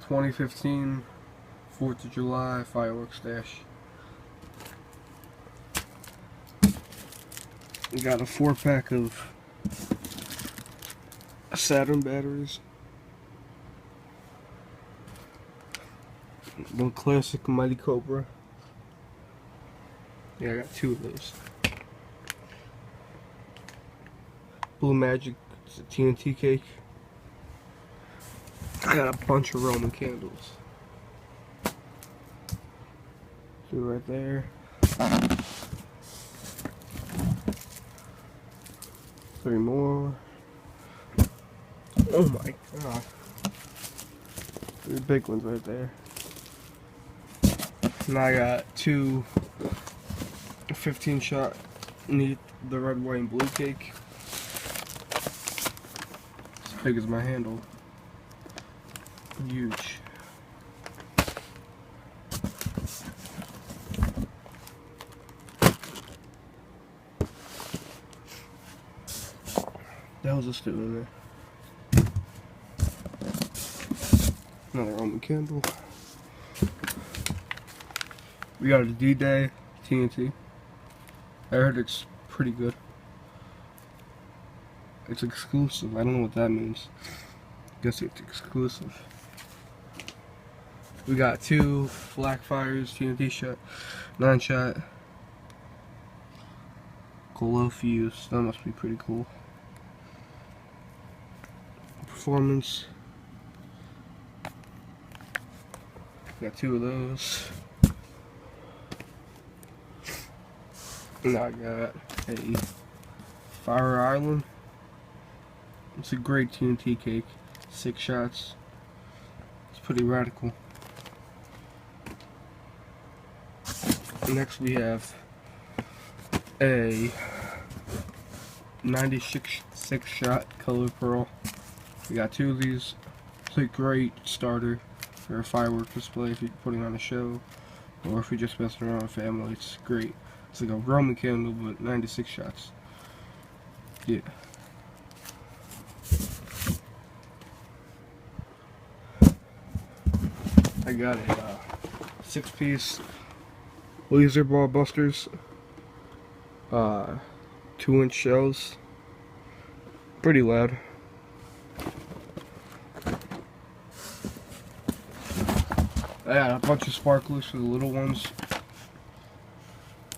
2015 4th of July fireworks stash. We got a 4-pack of Saturn batteries. One classic Mighty Cobra. Yeah, I got 2 of those. Blue Magic, it's a TNT cake. I got a bunch of Roman candles. 2 right there. 3 more. Oh my god. 3 big ones right there. And I got 2 15-shot neat the red, white, and blue cake. As big as my handle. Huge. The hell's this doing there? Another Roman candle. We got a D-Day TNT. I heard it's pretty good. It's exclusive. I don't know what that means. Guess it's exclusive. We got 2 Blackfires TNT shot, 9-shot. Glow fuse. That must be pretty cool. Performance. Got 2 of those. And I got a Fire Island. It's a great TNT cake. 6 shots. It's pretty radical. Next we have a 96-shot color pearl. We got 2 of these. It's a great starter for a firework display if you're putting on a show, or if you're just messing around with family. It's great. It's like a Roman candle, but 96 shots. Yeah. I got a 6-piece laser ball busters. 2-inch shells. Pretty loud. I got a bunch of sparklers for the little ones.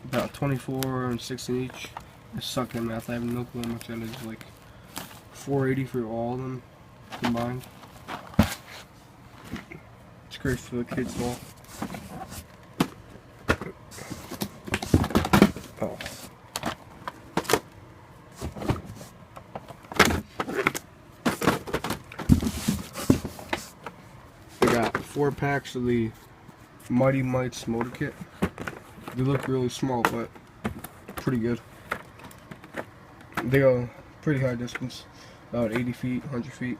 About 24 and 16 each. I suck at math. I have no clue how much that is. Like $4.80 for all of them combined. It's great for the kids' ball. Oh. I got 4 packs of the Mighty Mites motor kit. They look really small, but pretty good. They go pretty high distance, about 80 feet, 100 feet.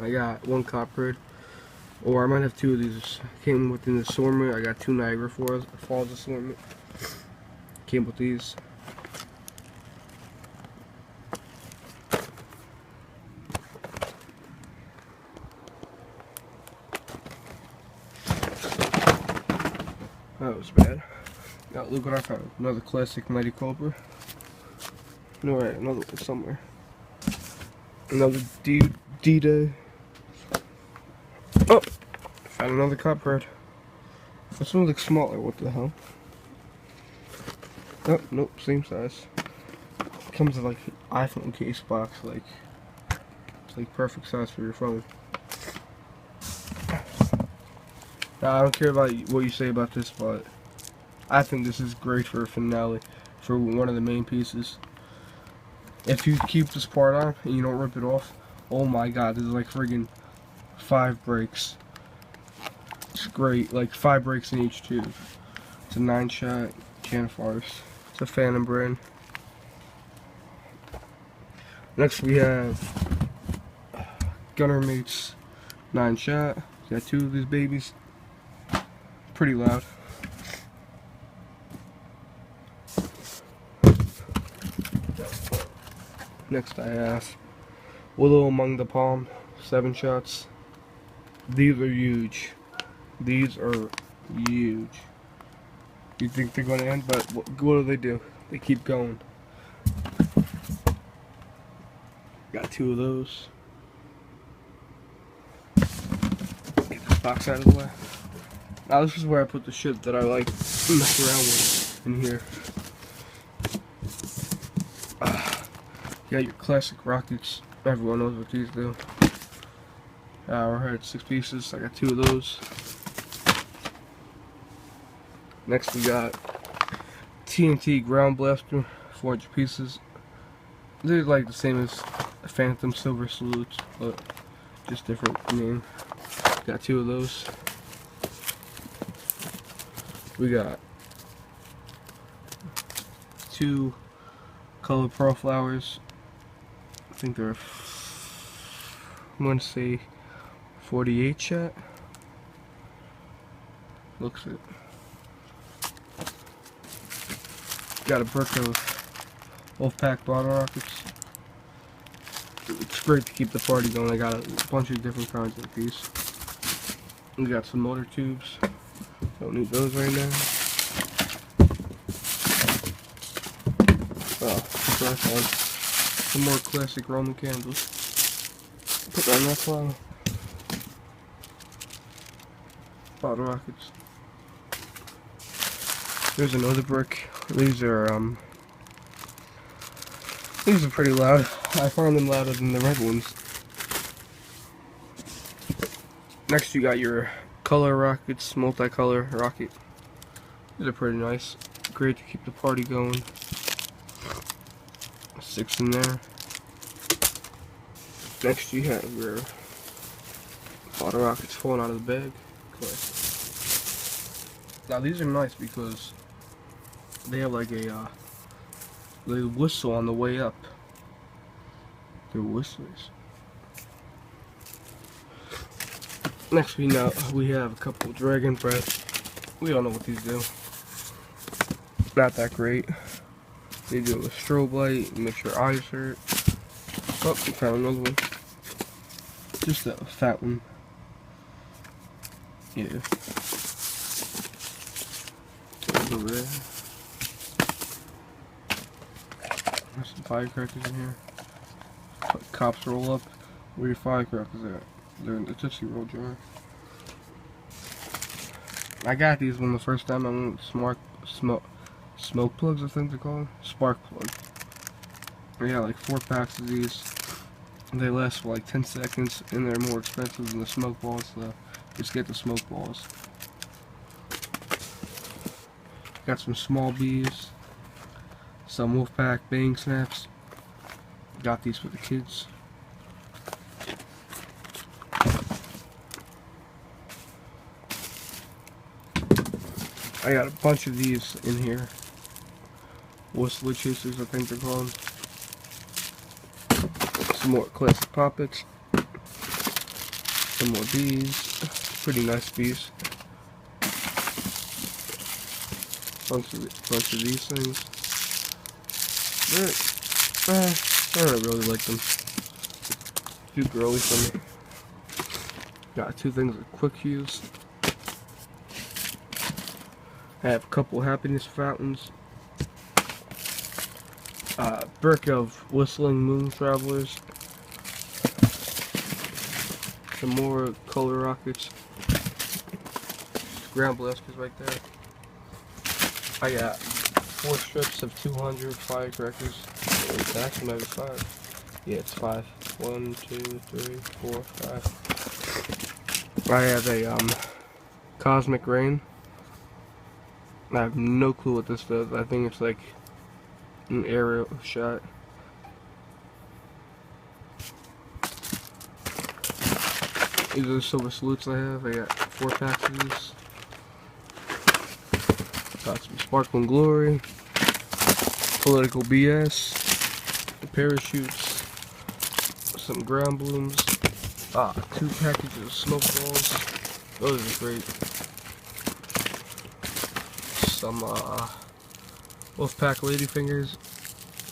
I got 1 copperhead, or I might have 2 of these. Came with an assortment. I got 2 Niagara Falls assortment. Came with these. That was bad. Now look what I found. Another classic Mighty Cobra. No, right, another one somewhere. Another D-Day. Oh! Found another copperhead. This one looks smaller. What the hell? Oh, nope, same size. Comes with like an iPhone case box. Like, it's like perfect size for your phone. Now, I don't care about what you say about this, but I think this is great for a finale, for one of the main pieces. If you keep this part on and you don't rip it off, oh my god, there's like friggin' 5 breaks. It's great, like 5 breaks in each tube. It's a 9-shot can of farce. It's a Phantom brand. Next we have Gunner Mates 9-shot. Got 2 of these babies. Pretty loud. Next I have Willow Among the Palm 7 shots. These are huge. These are huge. You think they're going to end, but what do? They keep going. Got 2 of those. Get this box out of the way. Now this is where I put the shit that I like to mess around with in here. You got your classic rockets. Everyone knows what these do. Arrowhead 6 pieces. I got 2 of those. Next we got TNT ground blaster, 400 pieces. They're like the same as Phantom silver salutes, but just different name. Got 2 of those. We got 2 colored pearl flowers. I think they're, I want to say 48 shot. Looks it. Got a brick of Wolfpack bottle rockets. It's great to keep the party going. I got a bunch of different kinds of these. We got some motor tubes. Don't need those right now. Oh, first one. Some more classic Roman candles. Put that in that pile. Bottle rockets. There's another brick. These are pretty loud. I find them louder than the red ones. Next you got your color rockets, multicolor rocket. These are pretty nice. Great to keep the party going. 6 in there. Next you have your bottle rockets falling out of the bag. Now these are nice because they have like a they whistle on the way up. They're whistlers. Next we have a couple of dragon breath. We all know what these do. Not that great. They do a strobe light, makes your eyes hurt. Oh, we found another one. Just a fat one. Yeah. Over there. There's some firecrackers in here. Cops roll up. Where your firecrackers at? They're in the Tootsie Roll jar. I got these one the first time I went smoke plugs, I think they're called. Spark plug. I got like 4 packs of these. They last for like 10 seconds and they're more expensive than the smoke balls, so just get the smoke balls. Got some small bees. Some Wolfpack bang snaps. Got these for the kids. I got a bunch of these in here. Whistler chasers, I think they're called. Some more classic poppets. Some more bees. Pretty nice bees. Bunch of these things. I don't really like them. Too girly for me. Got 2 things of quick fuse. I have a couple happiness fountains. Brick of whistling moon travelers. Some more color rockets. Ground blasters right there. I got 4 strips of 200 firecrackers. It actually might be 5. Yeah, it's 5. 1, 2, 3, 4, 5. I have a cosmic rain. I have no clue what this does. I think it's like an aerial shot. These are the silver salutes I have. I got 4 packs of these. Got some sparkling glory, political BS, parachutes, some ground blooms, 2 packages of smoke balls. Those are great. Some Wolfpack ladyfingers,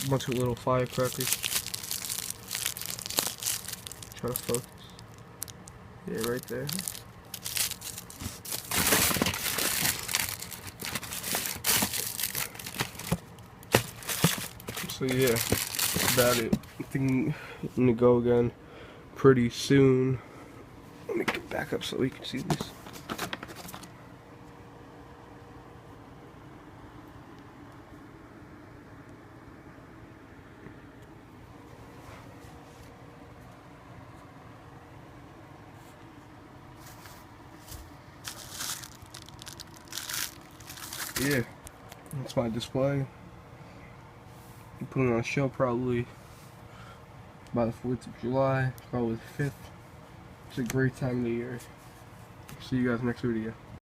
a bunch of little firecrackers. Try to focus. Yeah, right there. So yeah, that's about it. I think I'm gonna go again pretty soon. Let me get back up so we can see this. Yeah, that's my display. I'm putting it on a show probably by the 4th of July, probably the 5th. It's a great time of the year. See you guys next video.